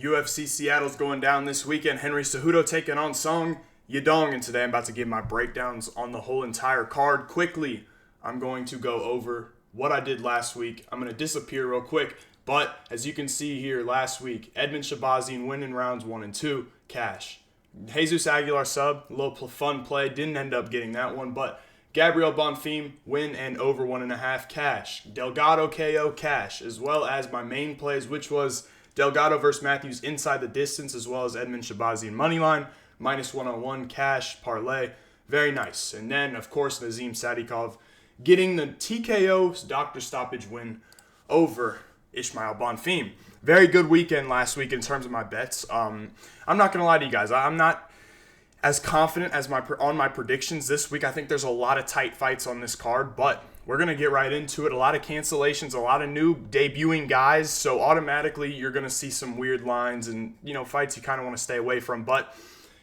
UFC Seattle's going down this weekend. Henry Cejudo taking on Song Yadong, and today I'm about to give my breakdowns on the whole entire card. Quickly, I'm going to go over what I did last week. I'm going to disappear real quick, but as you can see here, last week, Edmen Shahbazyan winning rounds 1 and 2, cash. Jesus Aguilar sub, a little fun play, didn't end up getting that one, but Gabriel Bonfim, win and over 1.5, cash. Delgado KO, cash, as well as my main plays, which was Delgado versus Matthews inside the distance, as well as Edmen Shahbazyan moneyline, -101, cash, parlay. Very nice. And then, of course, Nazim Sadikov getting the TKO doctor stoppage win over Ismail Bonfim. Very good weekend last week in terms of my bets. I'm not going to lie to you guys. I'm not as confident as on my predictions this week. I think there's a lot of tight fights on this card, but we're going to get right into it. A lot of cancellations, a lot of new debuting guys, so automatically you're going to see some weird lines and, fights you kind of want to stay away from. But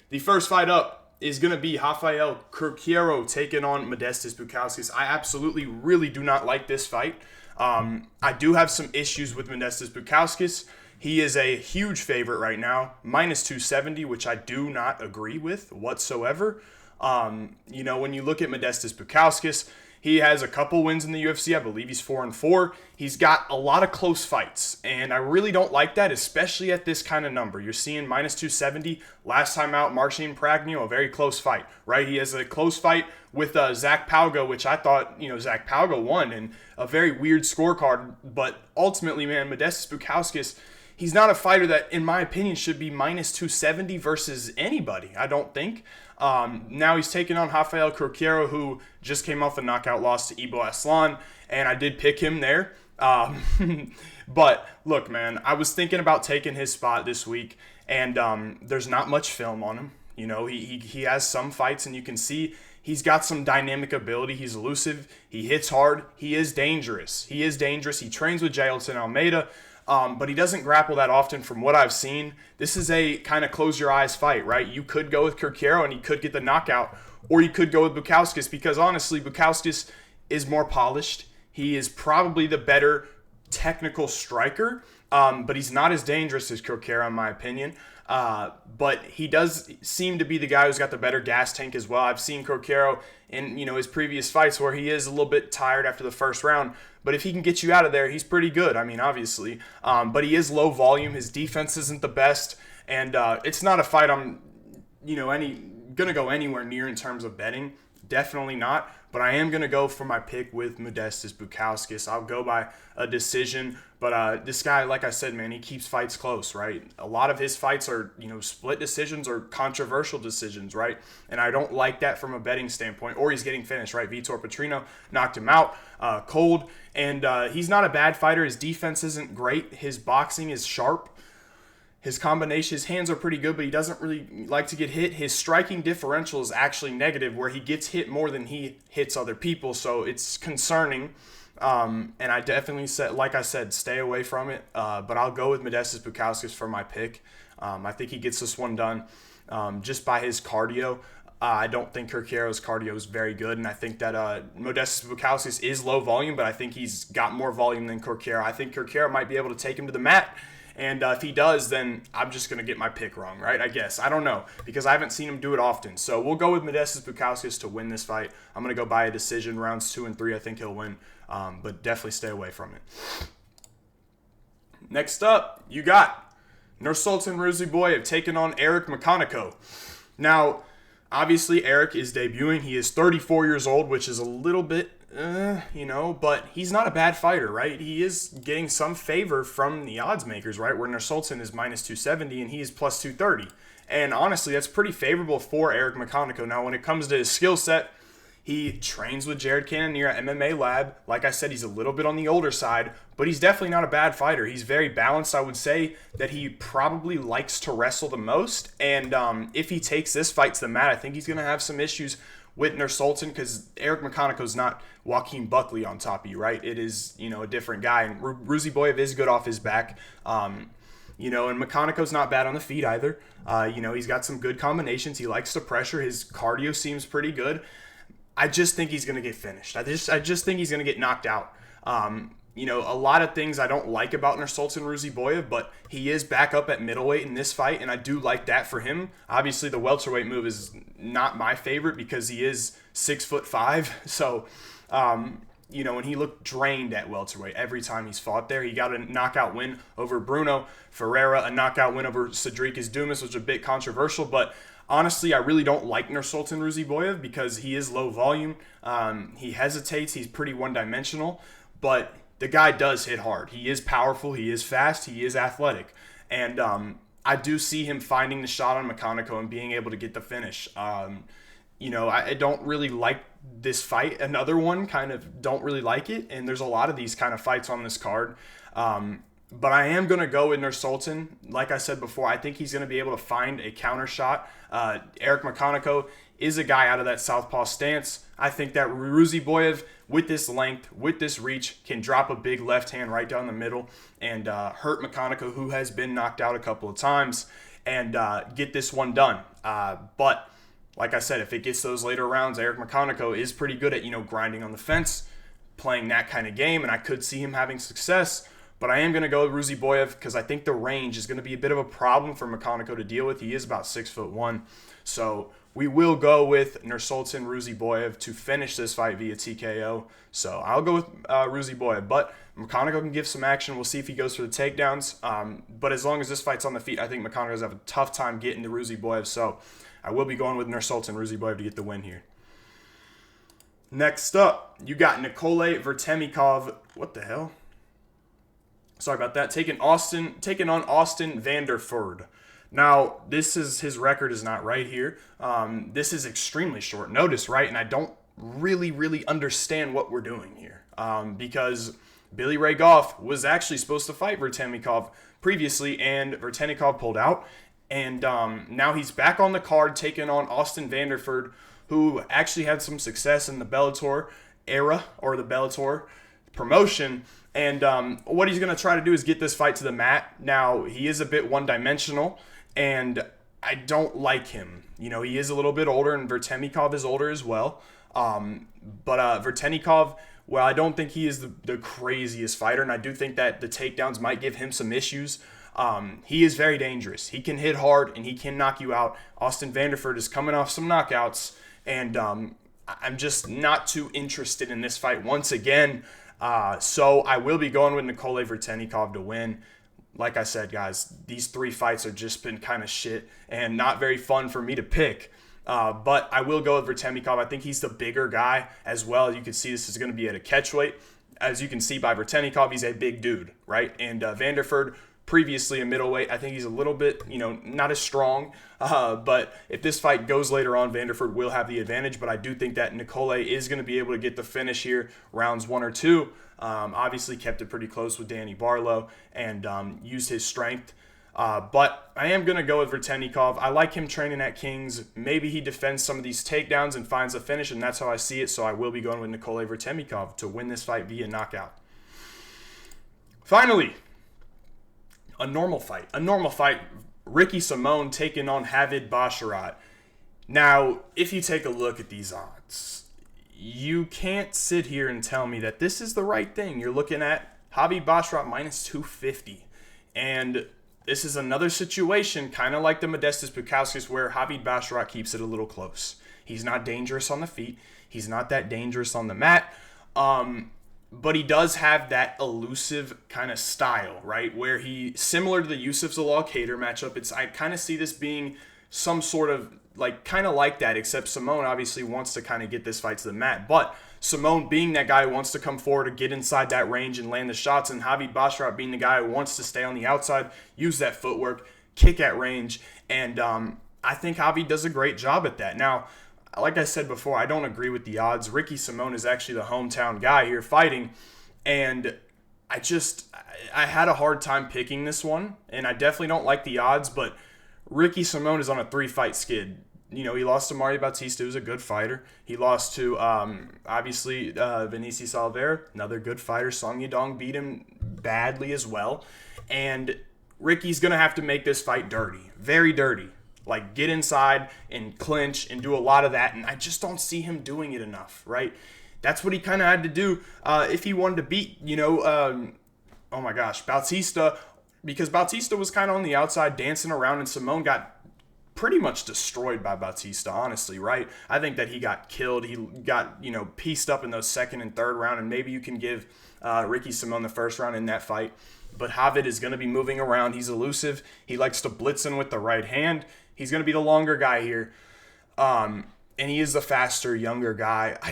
the first fight up is going to be Rafael Cerqueira taking on Modestas Bukauskas. I absolutely really do not like this fight. I do have some issues with Modestas Bukauskas. He is a huge favorite right now, -270, which I do not agree with whatsoever. When you look at Modestas Bukauskas, he has a couple wins in the UFC. I believe he's 4-4. He's got a lot of close fights, and I really don't like that, especially at this kind of number. You're seeing -270. Last time out, Marcin Pragno, a very close fight, right? He has a close fight with Zach Pauga, which I thought, Zach Pauga won, and a very weird scorecard. But ultimately, man, Modestas Bukauskas, he's not a fighter that, in my opinion, should be -270 versus anybody, I don't think. Now he's taking on Rafael Cerqueira, who just came off a knockout loss to Ibo Aslan, and I did pick him there. But look, man, I was thinking about taking his spot this week, and there's not much film on him. He has some fights, and you can see he's got some dynamic ability. He's elusive. He hits hard. He is dangerous. He trains with Jailton Almeida. But he doesn't grapple that often from what I've seen. This is a kind of close your eyes fight, right? You could go with Cerqueira and he could get the knockout, or you could go with Bukauskas because honestly, Bukauskas is more polished. He is probably the better technical striker, but he's not as dangerous as Cerqueira in my opinion. But he does seem to be the guy who's got the better gas tank as well. I've seen Cerqueira in his previous fights where he is a little bit tired after the first round, but if he can get you out of there, he's pretty good. I mean, obviously, but he is low volume. His defense isn't the best, and it's not a fight I'm gonna go anywhere near in terms of betting. Definitely not. But I am going to go for my pick with Modestas Bukauskas. I'll go by a decision. But this guy, like I said, man, he keeps fights close, right? A lot of his fights are, split decisions or controversial decisions, right? And I don't like that from a betting standpoint. Or he's getting finished, right? Vitor Petrino knocked him out cold. And he's not a bad fighter. His defense isn't great. His boxing is sharp. His combination, his hands are pretty good, but he doesn't really like to get hit. His striking differential is actually negative, where he gets hit more than he hits other people. So it's concerning. And I definitely said, like I said, stay away from it. But I'll go with Modestas Bukauskas for my pick. I think he gets this one done just by his cardio. I don't think Cerqueira's cardio is very good, and I think that Modestas Bukauskas is low volume, but I think he's got more volume than Cerqueira. I think Cerqueira might be able to take him to the mat. And if he does, then I'm just going to get my pick wrong, right? I guess. I don't know, because I haven't seen him do it often. So we'll go with Modestas Bukauskas to win this fight. I'm going to go by a decision. Rounds 2 and 3, I think he'll win. But definitely stay away from it. Next up, you got Nursulton Ruziboev taking on Eric Mcconico. Now, obviously, Eric is debuting. He is 34 years old, which is a little bit but he's not a bad fighter, right? He is getting some favor from the odds makers, right? Where Nursulton is -270 and he is +230. And honestly, that's pretty favorable for Eric Mcconico. Now, when it comes to his skill set, he trains with Jared Cannonier at MMA Lab. Like I said, he's a little bit on the older side, but he's definitely not a bad fighter. He's very balanced. I would say that he probably likes to wrestle the most. And if he takes this fight to the mat, I think he's going to have some issues with Nursulton, because Eric Mcconico's not Joaquin Buckley on top of you, right? It is, a different guy. And Ruziboev is good off his back. And Mcconico's not bad on the feet either. He's got some good combinations. He likes to pressure. His cardio seems pretty good. I just think he's going to get finished. I just think he's going to get knocked out. a lot of things I don't like about Nursulton Ruziboev, but he is back up at middleweight in this fight, and I do like that for him. Obviously, the welterweight move is not my favorite because he is 6'5", so and he looked drained at welterweight every time he's fought there. He got a knockout win over Bruno Ferreira, a knockout win over Cedric Dumas, which was a bit controversial, but honestly, I really don't like Nursulton Ruziboev because he is low volume. He hesitates. He's pretty one-dimensional, but the guy does hit hard. He is powerful. He is fast. He is athletic. And I do see him finding the shot on Mcconico and being able to get the finish. I don't really like this fight. Another one, kind of don't really like it. And there's a lot of these kind of fights on this card. But I am going to go with Nursulton. Like I said before, I think he's going to be able to find a counter shot. Eric Mcconico is a guy out of that southpaw stance. I think that Ruziboev, with this length, with this reach, can drop a big left hand right down the middle and hurt Mcconico, who has been knocked out a couple of times, and get this one done. But like I said, if it gets those later rounds, Eric Mcconico is pretty good at, grinding on the fence, playing that kind of game, and I could see him having success. But I am going to go with Ruziboev because I think the range is going to be a bit of a problem for Mcconico to deal with. He is about 6'1". So we will go with Nursulton Ruziboev to finish this fight via TKO. So I'll go with Ruziboev. But Mcconico can give some action. We'll see if he goes for the takedowns. But as long as this fight's on the feet, I think Mcconico's have a tough time getting to Ruziboev. So I will be going with Nursulton Ruziboev to get the win here. Next up, you got Nikolay Veretennikov. What the hell? Sorry about that. Taking on Austin Vanderford. Now, his record is not right here. This is extremely short notice, right? And I don't really understand what we're doing here. Because Billy Ray Goff was actually supposed to fight Veretennikov previously, and Veretennikov pulled out. And now he's back on the card taking on Austin Vanderford, who actually had some success in the Bellator era, or the Bellator promotion. And what he's going to try to do is get this fight to the mat. Now, he is a bit one-dimensional, and I don't like him. He is a little bit older, and Veretennikov is older as well. But Veretennikov, well, I don't think he is the craziest fighter, and I do think that the takedowns might give him some issues. He is very dangerous. He can hit hard, and he can knock you out. Austin Vanderford is coming off some knockouts, and I'm just not too interested in this fight once again. So I will be going with Nikolay Veretennikov to win. Like I said, guys, these 3 fights have just been kind of shit and not very fun for me to pick. But I will go with Veretennikov. I think he's the bigger guy as well. You can see this is going to be at a catchweight. As you can see by Veretennikov, he's a big dude, right? And Vanderford, previously a middleweight, I think he's a little bit, not as strong. But if this fight goes later on, Vanderford will have the advantage. But I do think that Nikolay is going to be able to get the finish here, rounds 1 or 2. Obviously kept it pretty close with Danny Barlow and used his strength. But I am going to go with Veretennikov. I like him training at Kings. Maybe he defends some of these takedowns and finds a finish, and that's how I see it. So I will be going with Nikolay Veretennikov to win this fight via knockout. Finally, a normal fight. Ricky Simón taking on Javid Basharat. Now, if you take a look at these odds, you can't sit here and tell me that this is the right thing. You're looking at Javid Basharat minus 250. And this is another situation, kind of like the Modestas Bukauskas, where Javid Basharat keeps it a little close. He's not dangerous on the feet. He's not that dangerous on the mat. But he does have that elusive kind of style, right? Where he, similar to the Yusuf Zalal-Kader matchup, I kind of see this being some sort of, kind of like that, except Simón obviously wants to kind of get this fight to the mat. But Simón being that guy who wants to come forward to get inside that range and land the shots, and Javid Basharat being the guy who wants to stay on the outside, use that footwork, kick at range, and I think Javid does a great job at that. Now, like I said before, I don't agree with the odds. Ricky Simón is actually the hometown guy here fighting, and I had a hard time picking this one, and I definitely don't like the odds, but Ricky Simón is on a 3-fight skid. He lost to Mario Bautista, who's a good fighter. He lost to, obviously, Vinicius Oliveira, another good fighter. Song Yadong beat him badly as well. And Ricky's going to have to make this fight dirty, very dirty. Get inside and clinch and do a lot of that, and I just don't see him doing it enough, right? that's what he kind of had to do if he wanted to beat, oh my gosh, Bautista, because Bautista was kind of on the outside dancing around, and Simone got pretty much destroyed by Bautista, honestly, right? I think that he got killed. He got, pieced up in those second and third round, and maybe you can give Ricky Simone the first round in that fight. But Javid is going to be moving around. He's elusive. He likes to blitz in with the right hand. He's going to be the longer guy here. And he is the faster, younger guy. I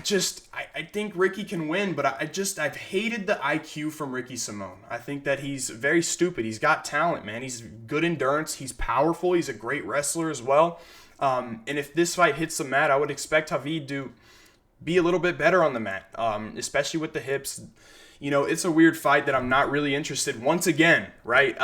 think Ricky can win, but I've hated the IQ from Ricky Simone. I think that he's very stupid. He's got talent, man. He's good endurance. He's powerful. He's a great wrestler as well. And if this fight hits the mat, I would expect Javid to be a little bit better on the mat, especially with the hips. It's a weird fight that I'm not really interested once again, right?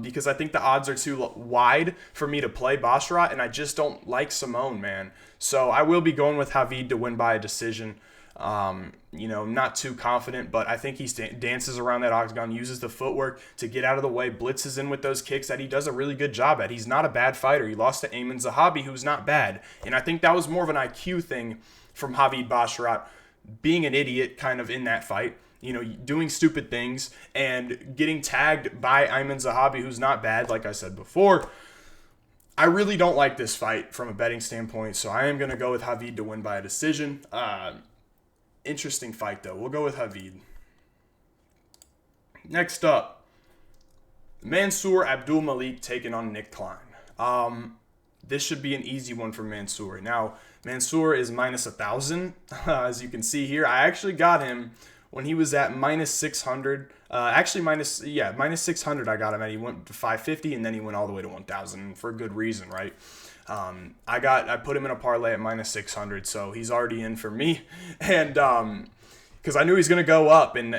Because I think the odds are too wide for me to play Basharat, and I just don't like Simone, man. So I will be going with Javid to win by a decision. Not too confident, but I think he dances around that octagon, uses the footwork to get out of the way, blitzes in with those kicks that he does a really good job at. He's not a bad fighter. He lost to Ayman Zahabi, who's not bad. And I think that was more of an IQ thing from Javid Basharat, being an idiot kind of in that fight. Doing stupid things and getting tagged by Ayman Zahabi, who's not bad, like I said before. I really don't like this fight from a betting standpoint, so I am going to go with Javid to win by a decision. Interesting fight, though. We'll go with Javid. Next up, Mansur Abdul-Malik taking on Nick Klien. This should be an easy one for Mansur. Now, Mansur is minus 1,000, as you can see here. I actually got him when he was at minus 600, minus 600 I got him at. He went to 550, and then he went all the way to 1,000 for a good reason, right? I put him in a parlay at minus 600, so he's already in for me. And because I knew he's going to go up, and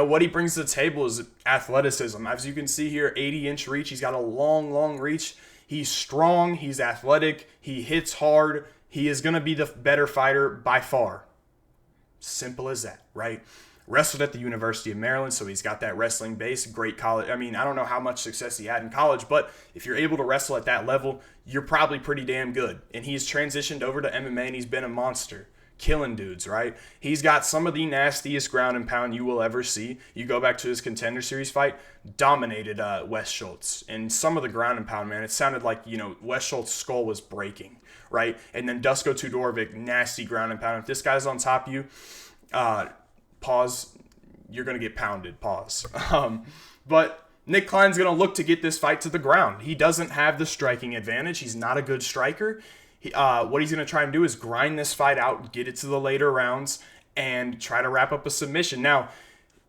what he brings to the table is athleticism. As you can see here, 80-inch reach. He's got a long reach. He's strong. He's athletic. He hits hard. He is going to be the better fighter by far. Simple as that, right? Wrestled at the University of Maryland, so he's got that wrestling base. Great college. I mean, I don't know how much success he had in college, but if you're able to wrestle at that level, you're probably pretty damn good. And he's transitioned over to MMA, and he's been a monster, killing dudes, right? He's got some of the nastiest ground and pound you will ever see. You go back to his Contender Series fight, dominated Wes Schultz. And some of the ground and pound, man, it sounded like, Wes Schultz's skull was breaking, right? And then Dusko Tudorovic, nasty ground and pound. If this guy's on top of you, pause, you're going to get pounded, pause. But Nick Klien's going to look to get this fight to the ground. He doesn't have the striking advantage. He's not a good striker. What he's going to try and do is grind this fight out, get it to the later rounds, and try to wrap up a submission. Now,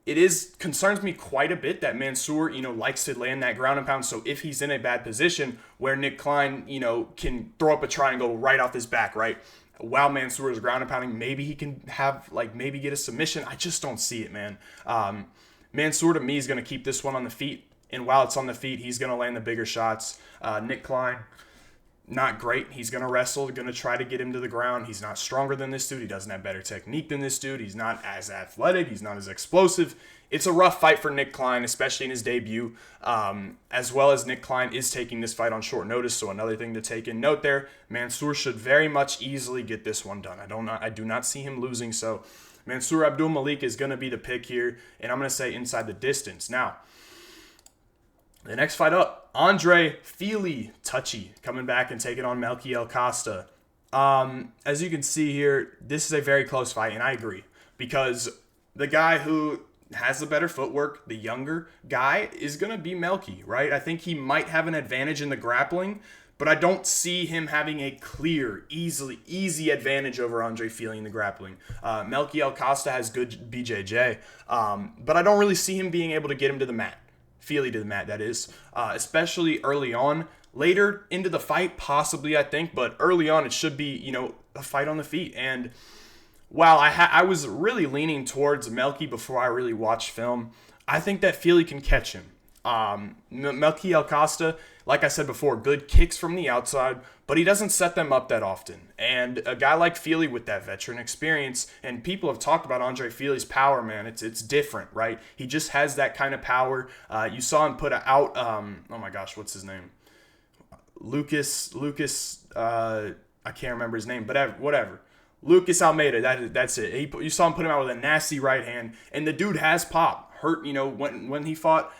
concerns me quite a bit that Mansur, likes to land that ground and pound. So if he's in a bad position where Nick Klien, can throw up a triangle right off his back, right? While Mansur is ground and pounding, maybe he can maybe get a submission. I just don't see it, man. Mansur, to me, is going to keep this one on the feet. And while it's on the feet, he's going to land the bigger shots. Nick Klien, not great. He's going to wrestle, going to try to get him to the ground. He's not stronger than this dude. He doesn't have better technique than this dude. He's not as athletic. He's not as explosive. It's a rough fight for Nick Klien, especially in his debut, as well as Nick Klien is taking this fight on short notice. So another thing to take in note there, Mansur should very much easily get this one done. I do not see him losing. So Mansur Abdul-Malik is going to be the pick here, and I'm going to say inside the distance. Now, the next fight up, Andre Fili, touchy, coming back and taking on Melquizael Costa. As you can see here, this is a very close fight, and I agree, because the guy who has the better footwork, the younger guy, is going to be Melky, right? I think he might have an advantage in the grappling, but I don't see him having a clear, easy advantage over Andre Fili in the grappling. Melquizael Costa has good BJJ, but I don't really see him being able to get him to the mat. Fili to the mat, that is, especially early on. Later into the fight, possibly, I think, but early on, it should be, a fight on the feet. And while I was really leaning towards Melky before I really watched film, I think that Fili can catch him. Melquizael Costa, like I said before, good kicks from the outside, but he doesn't set them up that often. And a guy like Fili with that veteran experience, and people have talked about Andre Fili's power, man. It's different, right? He just has that kind of power. You saw him put out, oh my gosh, what's his name? Lucas, I can't remember his name, but whatever. Lucas Almeida, that's it. You saw him put him out with a nasty right hand, and the dude has pop. Hurt, when he fought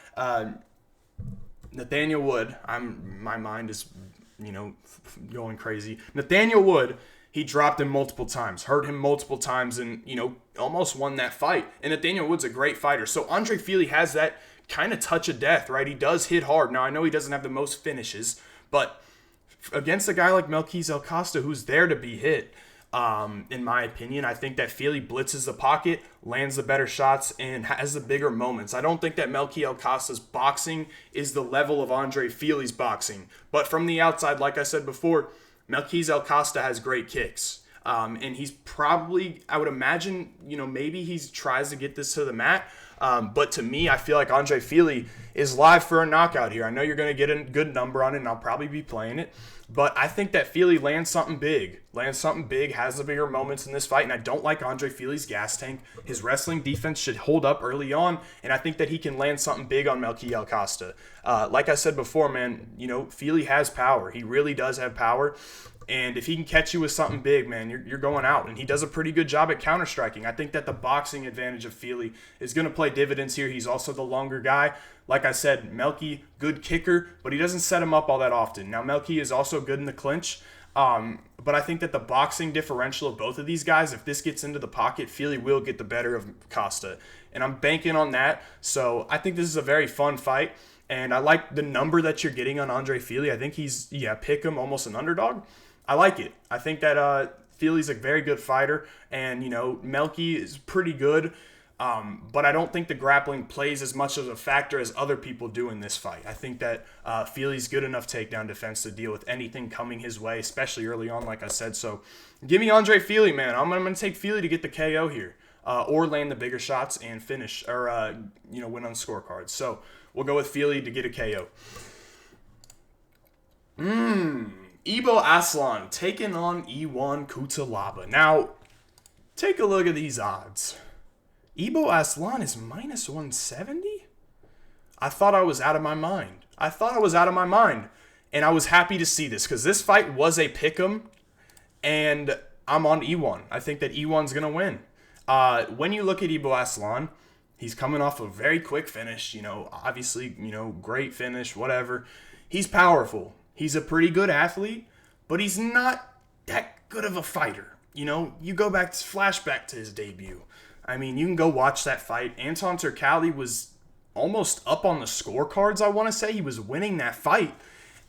Nathaniel Wood. My mind is, going crazy. Nathaniel Wood, he dropped him multiple times, hurt him multiple times, and, almost won that fight. And Nathaniel Wood's a great fighter. So Andre Fili has that kind of touch of death, right? He does hit hard. Now, I know he doesn't have the most finishes, but against a guy like Melquizael Costa, who's there to be hit, in my opinion, I think that Fili blitzes the pocket, lands the better shots, and has the bigger moments. I don't think that Melquizael Costa's boxing is the level of Andre Fili's boxing. But from the outside, like I said before, Melquizael Costa has great kicks. And he's probably, I would imagine, maybe he tries to get this to the mat. But to me, I feel like Andre Fili is live for a knockout here. I know you're going to get a good number on it, and I'll probably be playing it. But I think that Fili lands something big, has the bigger moments in this fight, and I don't like Andre Fili's gas tank. His wrestling defense should hold up early on, and I think that he can land something big on Melquizael Costa. Like I said before, man, Fili has power. He really does have power. And if he can catch you with something big, man, you're going out. And he does a pretty good job at counter-striking. I think that the boxing advantage of Fili is going to play dividends here. He's also the longer guy. Like I said, Melky, good kicker, but he doesn't set him up all that often. Now, Melky is also good in the clinch. But I think that the boxing differential of both of these guys, if this gets into the pocket, Fili will get the better of Costa. And I'm banking on that. So I think this is a very fun fight. And I like the number that you're getting on Andre Fili. I think pick him almost an underdog. I like it. I think that Fili's a very good fighter, and Melky is pretty good, but I don't think the grappling plays as much of a factor as other people do in this fight. I think that Fili's good enough takedown defense to deal with anything coming his way, especially early on, like I said. So give me Andre Fili, man. I'm going to take Fili to get the KO here, or land the bigger shots and finish, or win on scorecards. So we'll go with Fili to get a KO. Ibo Aslan taking on Iwan Cutelaba. Now, take a look at these odds. Ibo Aslan is minus 170? I thought I was out of my mind. And I was happy to see this because this fight was a pick'em, and I'm on Iwan. I think that Iwan's going to win. When you look at Ibo Aslan, he's coming off a very quick finish. Obviously, great finish, whatever. He's powerful. He's a pretty good athlete, but he's not that good of a fighter. You go flashback to his debut. I mean, you can go watch that fight. Anton Turkalj was almost up on the scorecards, I want to say. He was winning that fight,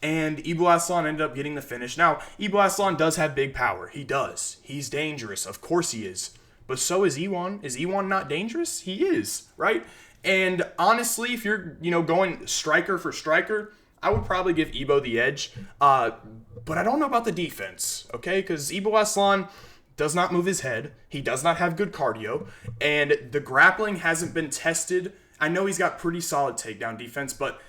and Ibo Aslan ended up getting the finish. Now, Ibo Aslan does have big power. He does. He's dangerous. Of course he is. But so is Iwan. Is Iwan not dangerous? He is, right? And honestly, if you're, going striker for striker, I would probably give Ibo the edge, but I don't know about the defense, okay? Because Ibo Aslan does not move his head. He does not have good cardio, and the grappling hasn't been tested. I know he's got pretty solid takedown defense, but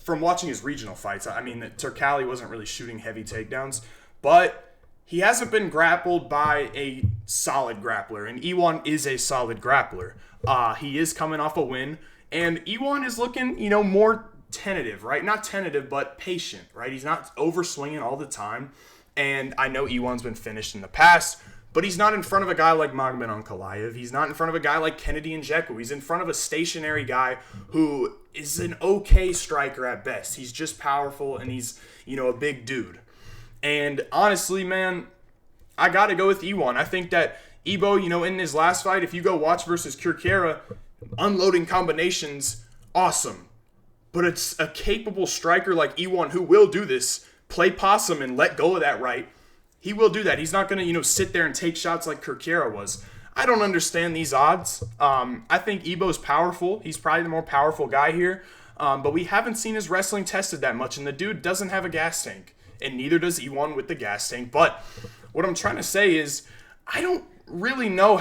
from watching his regional fights, I mean, Turkalj wasn't really shooting heavy takedowns, but he hasn't been grappled by a solid grappler, and Iwan is a solid grappler. He is coming off a win, and Iwan is looking, more tentative, right? Not tentative, but patient, right? He's not overswinging all the time. And I know Iwan's been finished in the past, but he's not in front of a guy like Magomed Ankalaev. He's not in front of a guy like Kennedy Nzechukwu. He's in front of a stationary guy who is an okay striker at best. He's just powerful, and he's, a big dude. And honestly, man, I got to go with Iwan. I think that Ibo, in his last fight, if you go watch versus Cerqueira, unloading combinations, awesome. But it's a capable striker like Iwan who will do this, play possum and let go of that right. He will do that. He's not going to, sit there and take shots like Cerqueira was. I don't understand these odds. I think Ibo's powerful. He's probably the more powerful guy here. But we haven't seen his wrestling tested that much, and the dude doesn't have a gas tank. And neither does Iwan with the gas tank. But what I'm trying to say is, I don't really know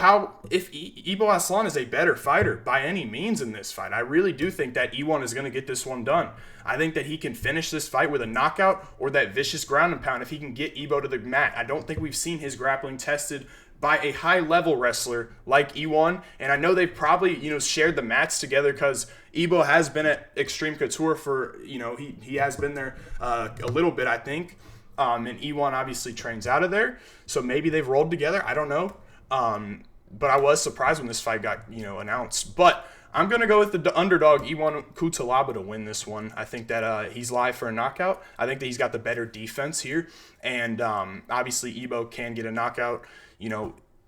if Ibo Aslan is a better fighter by any means in this fight. I really do think that Iwan is going to get this one done. I think that he can finish this fight with a knockout or that vicious ground and pound if he can get Ibo to the mat. I don't think we've seen his grappling tested by a high-level wrestler like Iwan, and I know they've probably, shared the mats together because Ibo has been at Extreme Couture for, he has been there a little bit, I think. And Iwan obviously trains out of there, so maybe they've rolled together. I don't know. But I was surprised when this fight got, announced. But I'm going to go with the underdog, Iwan Cutelaba, to win this one. I think that he's live for a knockout. I think that he's got the better defense here. And obviously, Ibo can get a knockout.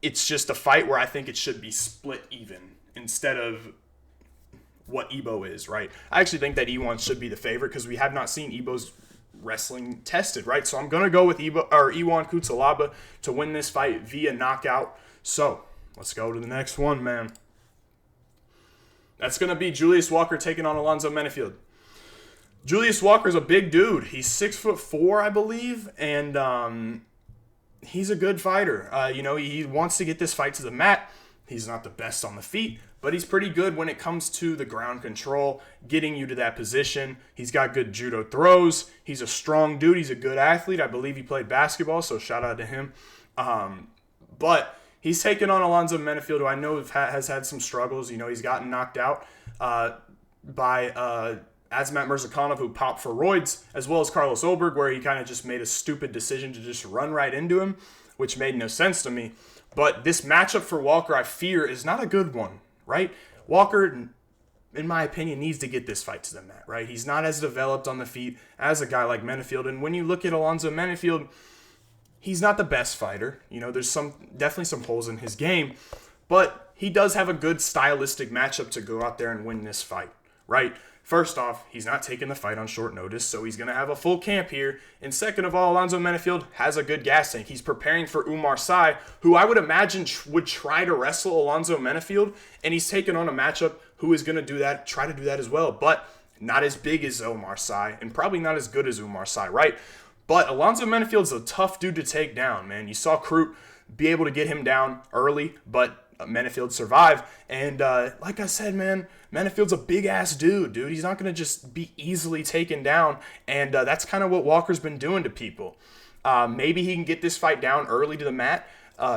It's just a fight where I think it should be split even instead of what Ibo is, right? I actually think that Iwan should be the favorite because we have not seen Ibo's wrestling tested, right? So I'm going to go with Iwan Cutelaba to win this fight via knockout. So let's go to the next one, man. That's going to be Julius Walker taking on Alonzo Menifield. Julius Walker's a big dude. He's 6'4", I believe, and he's a good fighter. He wants to get this fight to the mat. He's not the best on the feet, but he's pretty good when it comes to the ground control, getting you to that position. He's got good judo throws. He's a strong dude. He's a good athlete. I believe he played basketball, so shout out to him. But he's taken on Alonzo Menifield, who I know has had some struggles. He's gotten knocked out by Azmat Mirzakhanov, who popped for roids, as well as Carlos Olberg, where he kind of just made a stupid decision to just run right into him, which made no sense to me. But this matchup for Walker, I fear, is not a good one, right? Walker, in my opinion, needs to get this fight to the mat, right? He's not as developed on the feet as a guy like Menifield. And when you look at Alonzo Menifield, he's not the best fighter. There's definitely some holes in his game, but he does have a good stylistic matchup to go out there and win this fight, right? First off, he's not taking the fight on short notice, so he's going to have a full camp here. And second of all, Alonzo Menifield has a good gas tank. He's preparing for Umar Sy, who I would imagine would try to wrestle Alonzo Menifield, and he's taking on a matchup who is going to try to do that as well, but not as big as Umar Sy, and probably not as good as Umar Sy, right? But Alonzo Menifield's a tough dude to take down, man. You saw Crute be able to get him down early, but Menifield survived. And like I said, man, Menifield's a big-ass dude. He's not going to just be easily taken down, and that's kind of what Walker's been doing to people. Maybe he can get this fight down early to the mat,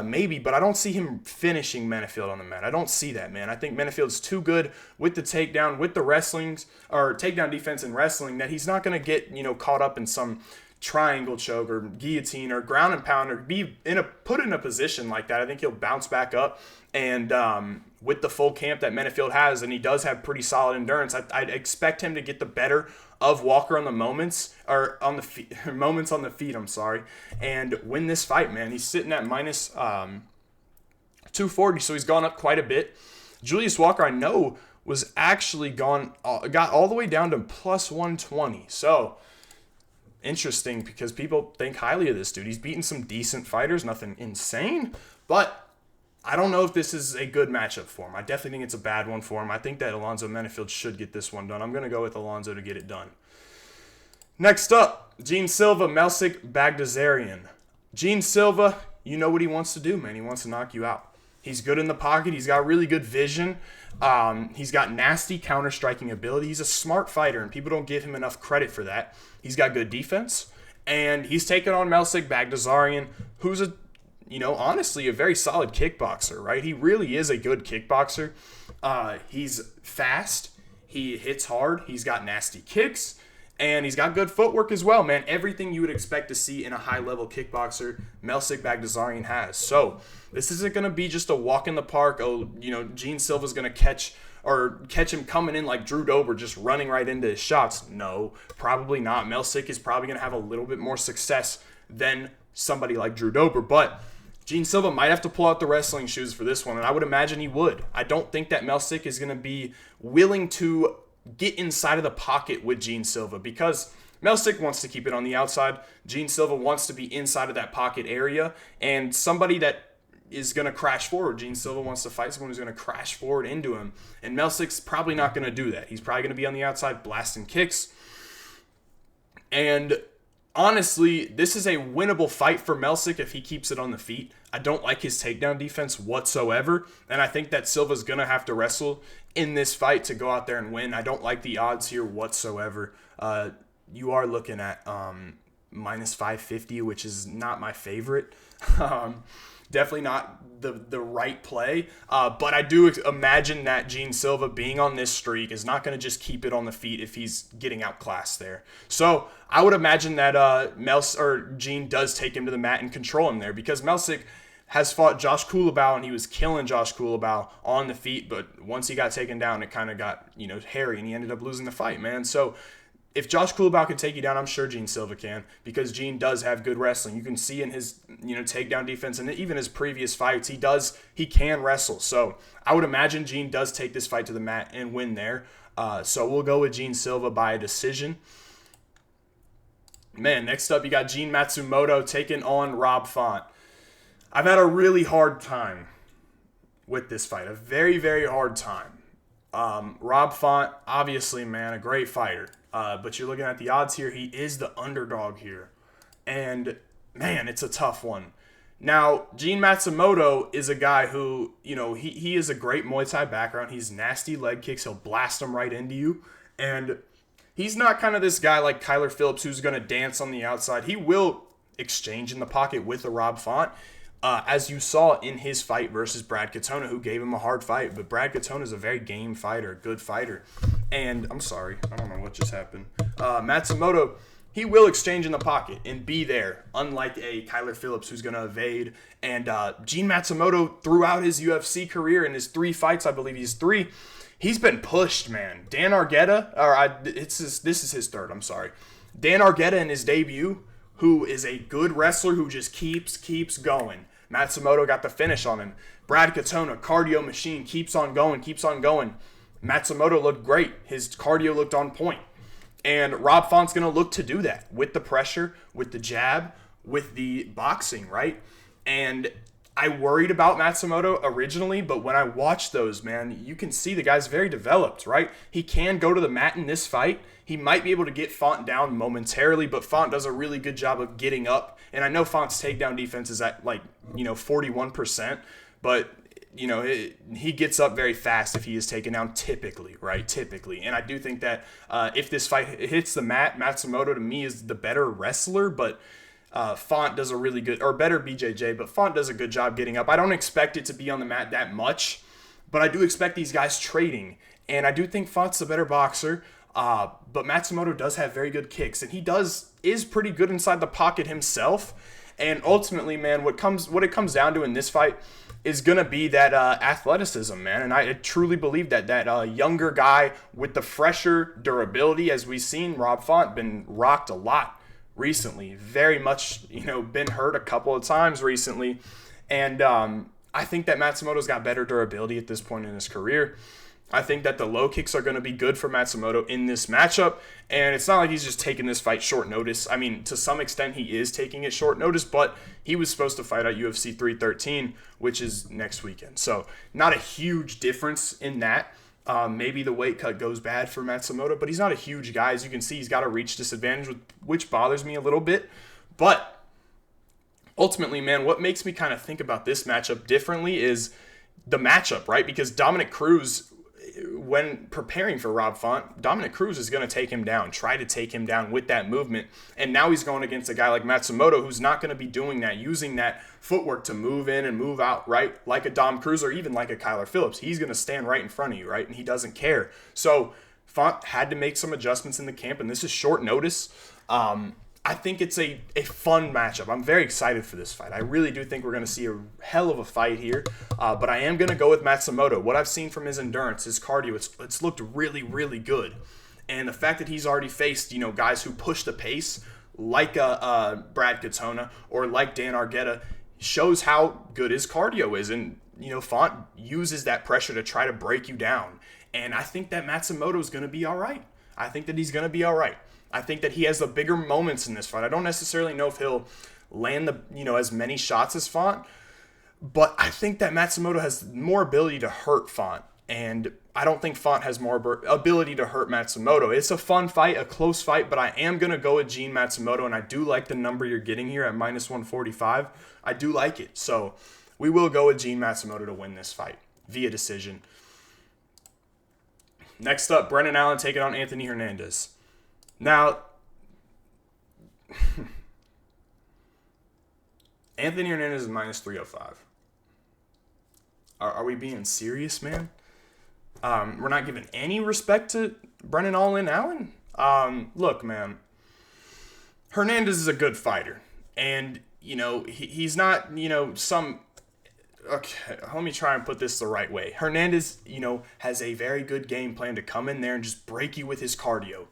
maybe, but I don't see him finishing Menifield on the mat. I don't see that, man. I think Menifield's too good with the takedown, with the takedown defense and wrestling, that he's not going to get, caught up in some triangle choke or guillotine or ground and pound or be put in a position like that. I think he'll bounce back up, and with the full camp that Menifield has, and he does have pretty solid endurance, I'd expect him to get the better of Walker on the moments on the feet, and win this fight, man. He's sitting at minus 240, so he's gone up quite a bit. Julius Walker, I know, was actually got all the way down to plus 120, so interesting, because people think highly of this dude. He's beaten some decent fighters, nothing insane, but I don't know if this is a good matchup for him. I definitely think it's a bad one for him. I think that Alonzo Menifield should get this one done. I'm going to go with Alonzo to get it done. Next up, Gene Silva, Melsik, Baghdasaryan. Gene Silva, you know what he wants to do, man. He wants to knock you out. He's good in the pocket. He's got really good vision. He's got nasty counter-striking ability. He's a smart fighter, and people don't give him enough credit for that. He's got good defense, and he's taken on Melsik Baghdasaryan, who's honestly a very solid kickboxer, right? He really is a good kickboxer. He's fast. He hits hard. He's got nasty kicks, and he's got good footwork as well, man. Everything you would expect to see in a high-level kickboxer, Melsik Baghdasaryan has. So this isn't going to be just a walk in the park. Gene Silva's going to catch him coming in like Drew Dober, just running right into his shots. No, probably not. Melsik is probably going to have a little bit more success than somebody like Drew Dober, but Gene Silva might have to pull out the wrestling shoes for this one, and I would imagine he would. I don't think that Melsik is going to be willing to get inside of the pocket with Gene Silva, because Melsik wants to keep it on the outside. Gene Silva wants to be inside of that pocket area, and somebody that is going to crash forward. Gene Silva wants to fight someone who's going to crash forward into him, and Melsik's probably not going to do that. He's probably going to be on the outside blasting kicks, and honestly, this is a winnable fight for Melsik if he keeps it on the feet. I don't like his takedown defense whatsoever, and I think that Silva's going to have to wrestle in this fight to go out there and win. I don't like the odds here whatsoever. You are looking at minus 550, which is not my favorite. Definitely not the right play. But I do imagine that Gene Silva being on this streak is not going to just keep it on the feet if he's getting outclassed there. So I would imagine that Gene does take him to the mat and control him there, because Melsik has fought Josh Culibao, and he was killing Josh Culibao on the feet, but once he got taken down, it kind of got, hairy, and he ended up losing the fight, man. So if Josh Culibao can take you down, I'm sure Gene Silva can, because Gene does have good wrestling. You can see in his, takedown defense, and even his previous fights, he can wrestle. So I would imagine Gene does take this fight to the mat and win there. So we'll go with Gene Silva by a decision. Man, next up, you got Gene Matsumoto taking on Rob Font. I've had a really hard time with this fight. A very, very hard time. Rob Font, obviously, man, a great fighter. But you're looking at the odds here. He is the underdog here. And, man, it's a tough one. Now, Gene Matsumoto is a guy who, he is a great Muay Thai background. He's nasty leg kicks. He'll blast them right into you. And he's not kind of this guy like Kyler Phillips who's going to dance on the outside. He will exchange in the pocket with a Rob Font. As you saw in his fight versus Brad Katona, who gave him a hard fight. But Brad Katona is a very game fighter, a good fighter. And I'm sorry, I don't know what just happened. Matsumoto, he will exchange in the pocket and be there, unlike a Kyler Phillips who's going to evade. And Gene Matsumoto, throughout his UFC career, in his 3 fights, I believe he's 3, he's been pushed, man. Dan Argueta, this is his 3rd, I'm sorry. Dan Argueta in his debut, who is a good wrestler who just keeps going. Matsumoto got the finish on him. Brad Katona, cardio machine, keeps on going. Matsumoto looked great. His cardio looked on point. And Rob Font's going to look to do that with the pressure, with the jab, with the boxing, right? And I worried about Matsumoto originally, but when I watched those, man, you can see the guy's very developed, right? He can go to the mat in this fight. He might be able to get Font down momentarily, but Font does a really good job of getting up. And I know Font's takedown defense is at 41%, but he gets up very fast if he is taken down typically, right? Typically. And I do think that if this fight hits the mat, Matsumoto to me is the better wrestler, but Font does a really good, or better BJJ, but Font does a good job getting up. I don't expect it to be on the mat that much, but I do expect these guys trading. And I do think Font's the better boxer. But Matsumoto does have very good kicks, and he is pretty good inside the pocket himself. And ultimately, man, what it comes down to in this fight is going to be that athleticism, man. And I truly believe that younger guy with the fresher durability, as we've seen Rob Font been rocked a lot recently, very much, been hurt a couple of times recently. And I think that Matsumoto's got better durability at this point in his career. I think that the low kicks are going to be good for Matsumoto in this matchup, and it's not like he's just taking this fight short notice. I mean, to some extent he is taking it short notice, but he was supposed to fight at UFC 313, which is next weekend. So not a huge difference in that. Maybe the weight cut goes bad for Matsumoto, but he's not a huge guy. As you can see, he's got a reach disadvantage, which bothers me a little bit. But ultimately, man, what makes me kind of think about this matchup differently is the matchup, right? Because Dominic Cruz, when preparing for Rob Font, Dominic Cruz is going to take him down, try to take him down with that movement. And now he's going against a guy like Matsumoto who's not going to be doing that, using that footwork to move in and move out, right? Like a Dom Cruz or even like a Kyler Phillips. He's going to stand right in front of you, right? And he doesn't care. So Font had to make some adjustments in the camp, and this is short notice. I think it's a fun matchup. I'm very excited for this fight. I really do think we're going to see a hell of a fight here. But I am going to go with Matsumoto. What I've seen from his endurance, his cardio, it's looked really, really good. And the fact that he's already faced, guys who push the pace, like Brad Katona or like Dan Argueta, shows how good his cardio is. And, Font uses that pressure to try to break you down. And I think that Matsumoto is going to be all right. I think that he's going to be all right. I think that he has the bigger moments in this fight. I don't necessarily know if he'll land as many shots as Font, but I think that Matsumoto has more ability to hurt Font, and I don't think Font has more ability to hurt Matsumoto. It's a fun fight, a close fight, but I am going to go with Gene Matsumoto, and I do like the number you're getting here at minus 145. I do like it, so we will go with Gene Matsumoto to win this fight via decision. Next up, Brendan Allen taking on Anthony Hernandez. Now, Anthony Hernandez is minus 305. Are we being serious, man? We're not giving any respect to Brendan All-In Allen? Look, man. Hernandez is a good fighter. And, he's not, some... Okay, let me try and put this the right way. Hernandez, has a very good game plan to come in there and just break you with his cardio.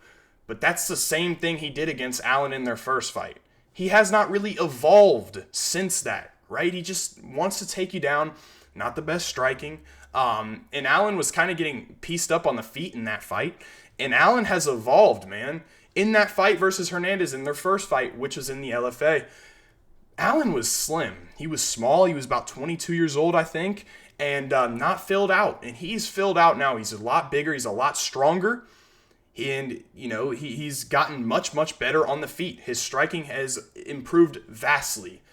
But that's the same thing he did against Allen in their first fight. He has not really evolved since that, right? He just wants to take you down. Not the best striking. And Allen was kind of getting pieced up on the feet in that fight. And Allen has evolved, man. In that fight versus Hernandez in their first fight, which was in the LFA, Allen was slim. He was small. He was about 22 years old, I think, and not filled out. And he's filled out now. He's a lot bigger. He's a lot stronger. And, he's gotten much, much better on the feet. His striking has improved vastly,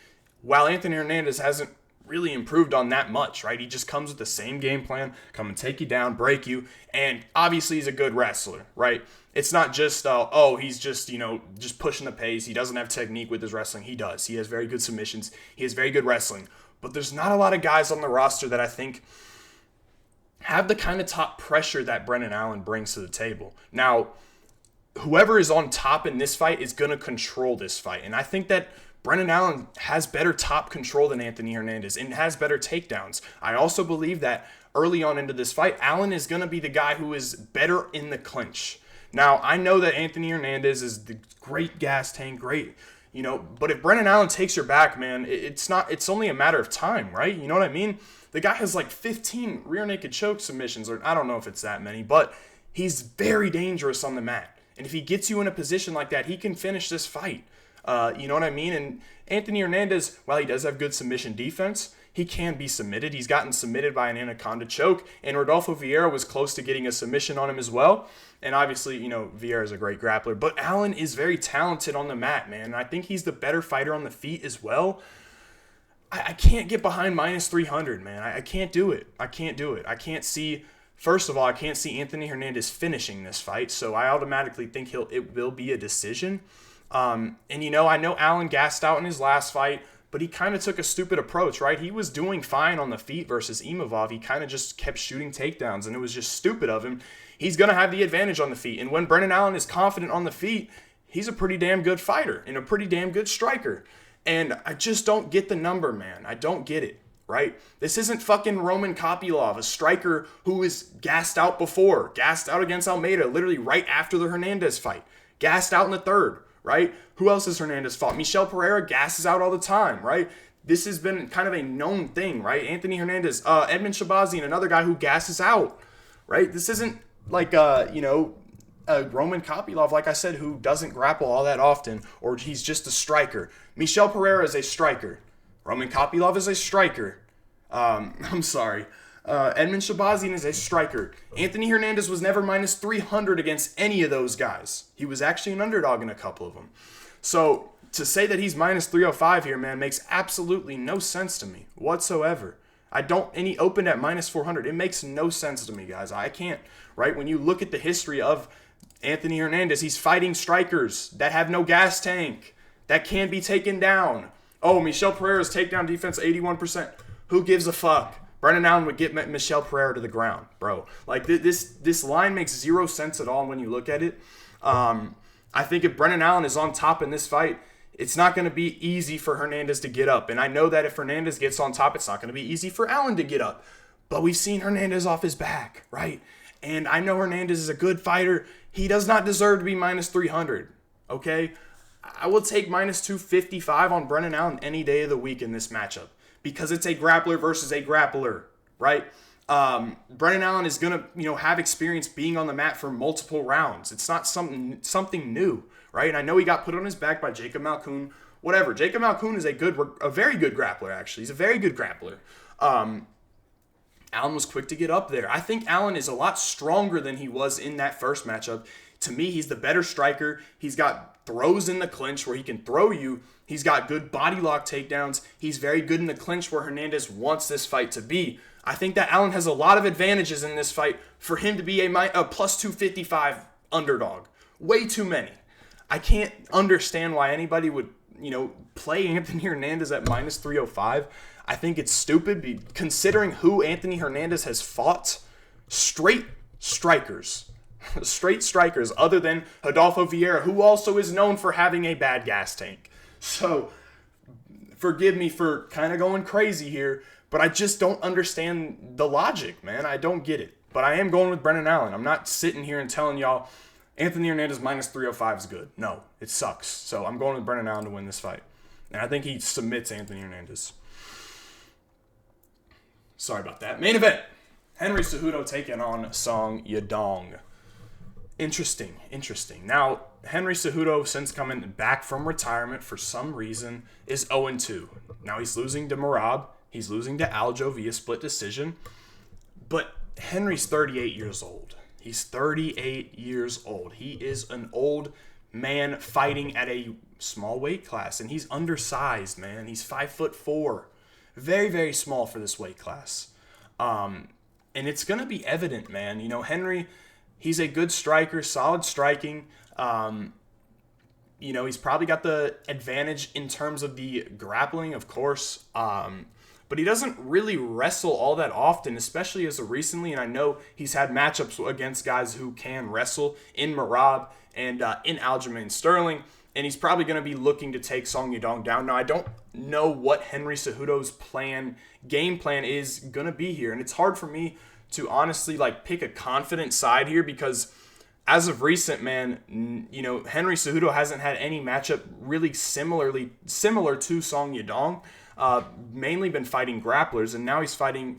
while Anthony Hernandez hasn't really improved on that much, right? He just comes with the same game plan, come and take you down, break you, and obviously he's a good wrestler, right? It's not just, he's just, just pushing the pace. He doesn't have technique with his wrestling. He does. He has very good submissions. He has very good wrestling. But there's not a lot of guys on the roster that I think have the kind of top pressure that Brendan Allen brings to the table. Now, whoever is on top in this fight is going to control this fight. And I think that Brendan Allen has better top control than Anthony Hernandez and has better takedowns. I also believe that early on into this fight, Allen is going to be the guy who is better in the clinch. Now, I know that Anthony Hernandez is the great gas tank, great, but if Brendan Allen takes your back, man, it's only a matter of time, right? You know what I mean? The guy has like 15 rear naked choke submissions, or I don't know if it's that many, but he's very dangerous on the mat. And if he gets you in a position like that, he can finish this fight. You know what I mean? And Anthony Hernandez, while he does have good submission defense, he can be submitted. He's gotten submitted by an anaconda choke, and Rodolfo Vieira was close to getting a submission on him as well. And obviously, Vieira is a great grappler, but Allen is very talented on the mat, man. And I think he's the better fighter on the feet as well. I can't get behind minus 300, man. I can't do it. I can't see, first of all, I can't see Anthony Hernandez finishing this fight, so I automatically think it will be a decision. And I know Allen gassed out in his last fight, but he kind of took a stupid approach, right? He was doing fine on the feet versus Imavov. He kind of just kept shooting takedowns, and it was just stupid of him. He's going to have the advantage on the feet. And when Brendan Allen is confident on the feet, he's a pretty damn good fighter and a pretty damn good striker. And I just don't get the number, man. I don't get it, right? This isn't fucking Roman Kopylov, a striker who was gassed out before. Gassed out against Almeida literally right after the Hernandez fight. Gassed out in the third, right? Who else has Hernandez fought? Michel Pereira gasses out all the time, right? This has been kind of a known thing, right? Anthony Hernandez, Edmund Shabazian, another guy who gasses out, right? This isn't like, a Roman Kopylov, like I said, who doesn't grapple all that often, or he's just a striker. Michel Pereira is a striker. Roman Kopylov is a striker. Edmund Shabazian is a striker. Anthony Hernandez was never minus 300 against any of those guys. He was actually an underdog in a couple of them. So to say that he's minus 305 here, man, makes absolutely no sense to me whatsoever. And he opened at minus 400. It makes no sense to me, guys. I can't, right? When you look at the history of Anthony Hernandez, he's fighting strikers that have no gas tank, that can be taken down. Oh, Michel Pereira's takedown defense, 81%. Who gives a fuck? Brendan Allen would get Michel Pereira to the ground, bro. Like, this line makes zero sense at all when you look at it. I think if Brendan Allen is on top in this fight, it's not going to be easy for Hernandez to get up. And I know that if Hernandez gets on top, it's not going to be easy for Allen to get up. But we've seen Hernandez off his back, right? And I know Hernandez is a good fighter. He does not deserve to be minus 300, okay? I will take minus 255 on Brendan Allen any day of the week in this matchup because it's a grappler versus a grappler, right? Brendan Allen is going to, have experience being on the mat for multiple rounds. It's not something new, right? And I know he got put on his back by Jacob Malkoun, whatever. Jacob Malkoun is a very good grappler, actually. He's a very good grappler. Allen was quick to get up there. I think Allen is a lot stronger than he was in that first matchup. To me, he's the better striker. He's got throws in the clinch where he can throw you. He's got good body lock takedowns. He's very good in the clinch where Hernandez wants this fight to be. I think that Allen has a lot of advantages in this fight for him to be a plus 255 underdog. Way too many. I can't understand why anybody would, play Anthony Hernandez at minus 305. I think it's stupid considering who Anthony Hernandez has fought. Straight strikers other than Rodolfo Vieira, who also is known for having a bad gas tank. So forgive me for kind of going crazy here, but I just don't understand the logic, man. I don't get it. But I am going with Brendan Allen. I'm not sitting here and telling y'all Anthony Hernandez minus 305 is good. No, it sucks. So I'm going with Brendan Allen to win this fight. And I think he submits Anthony Hernandez. Sorry about that. Main event. Henry Cejudo taking on Song Yadong. Interesting. Now, Henry Cejudo, since coming back from retirement for some reason, is 0-2. Now he's losing to Merab. He's losing to Aljo via split decision. But Henry's 38 years old. He's 38 years old. He is an old man fighting at a small weight class, and he's undersized, man. He's 5'4". Very, very small for this weight class. And it's going to be evident, man. Henry, he's a good striker, solid striking. He's probably got the advantage in terms of the grappling, of course. But he doesn't really wrestle all that often, especially as of recently. And I know he's had matchups against guys who can wrestle in Merab and in Aljamain Sterling. And he's probably going to be looking to take Song Yadong down. Now, I don't know what Henry Cejudo's game plan is going to be here. And it's hard for me to honestly pick a confident side here because as of recent, man, Henry Cejudo hasn't had any matchup really similar to Song Yadong. Mainly been fighting grapplers, and now he's fighting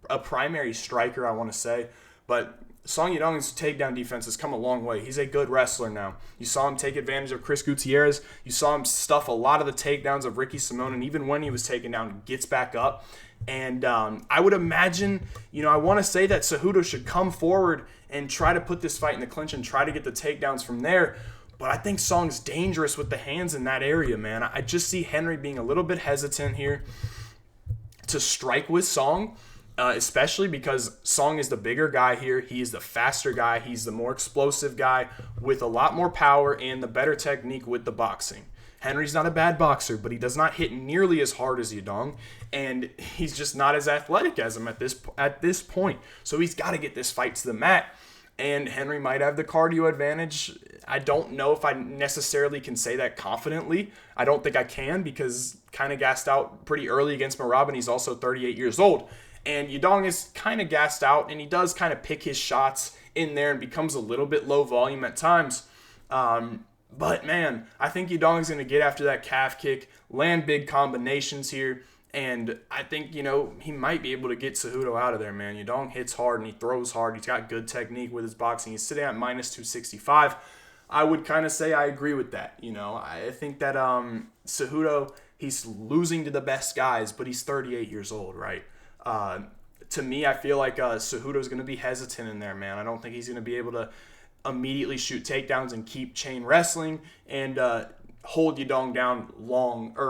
a primary striker, I want to say. But Song Yadong's takedown defense has come a long way. He's a good wrestler now. You saw him take advantage of Chris Gutierrez. You saw him stuff a lot of the takedowns of Ricky Simone, and even when he was taken down, gets back up. And I would imagine, I want to say that Cejudo should come forward and try to put this fight in the clinch and try to get the takedowns from there. But I think Song's dangerous with the hands in that area, man. I just see Henry being a little bit hesitant here to strike with Song. Especially because Song is the bigger guy here. He is the faster guy. He's the more explosive guy with a lot more power and the better technique with the boxing. Henry's not a bad boxer, but he does not hit nearly as hard as Yadong, and he's just not as athletic as him at this point. So he's got to get this fight to the mat, and Henry might have the cardio advantage. I don't know if I necessarily can say that confidently. I don't think I can because kind of gassed out pretty early against Merab, and he's also 38 years old. And Yadong is kind of gassed out, and he does kind of pick his shots in there and becomes a little bit low volume at times. But, man, I think Yadong's going to get after that calf kick, land big combinations here, and I think, he might be able to get Cejudo out of there, man. Yadong hits hard, and he throws hard. He's got good technique with his boxing. He's sitting at minus 265. I would kind of say I agree with that. I think that Cejudo, he's losing to the best guys, but he's 38 years old, right? To me, I feel like Cejudo's going to be hesitant in there, man. I don't think he's going to be able to immediately shoot takedowns and keep chain wrestling and hold Yadong down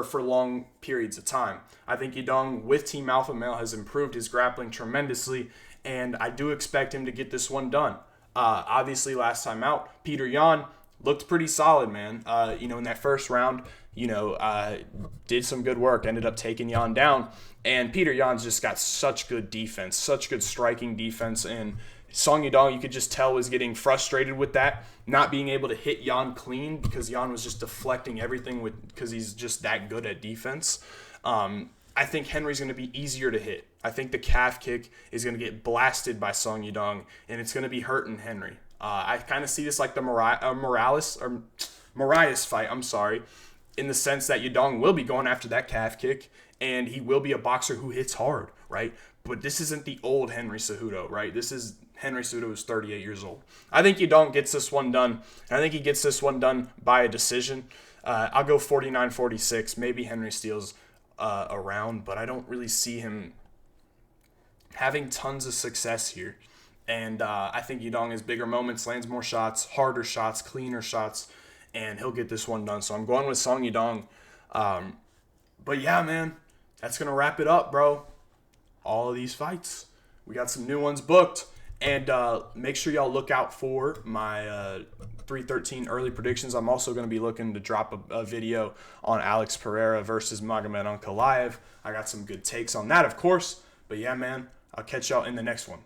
for long periods of time. I think Yadong with Team Alpha Male has improved his grappling tremendously, and I do expect him to get this one done. Obviously, last time out, Peter Yan looked pretty solid, man. In that first round, did some good work, ended up taking Yan down. And Peter Yan's just got such good defense, such good striking defense. And Song Yadong, you could just tell, was getting frustrated with that, not being able to hit Yan clean because Yan was just deflecting everything because he's just that good at defense. I think Henry's going to be easier to hit. I think the calf kick is going to get blasted by Song Yadong, and it's going to be hurting Henry. I kind of see this like the Marias fight, in the sense that Yadong will be going after that calf kick, and he will be a boxer who hits hard, right? But this isn't the old Henry Cejudo, right? This is Henry Cejudo, who's 38 years old. I think Yadong gets this one done, and I think he gets this one done by a decision. I'll go 49-46. Maybe Henry steals a round, but I don't really see him having tons of success here. And I think Yadong has bigger moments, lands more shots, harder shots, cleaner shots, and he'll get this one done. So I'm going with Song Yadong. But yeah, man, that's going to wrap it up, bro. All of these fights. We got some new ones booked. And make sure y'all look out for my 313 early predictions. I'm also going to be looking to drop a video on Alex Pereira versus Magomed Ankalaev. I got some good takes on that, of course. But yeah, man, I'll catch y'all in the next one.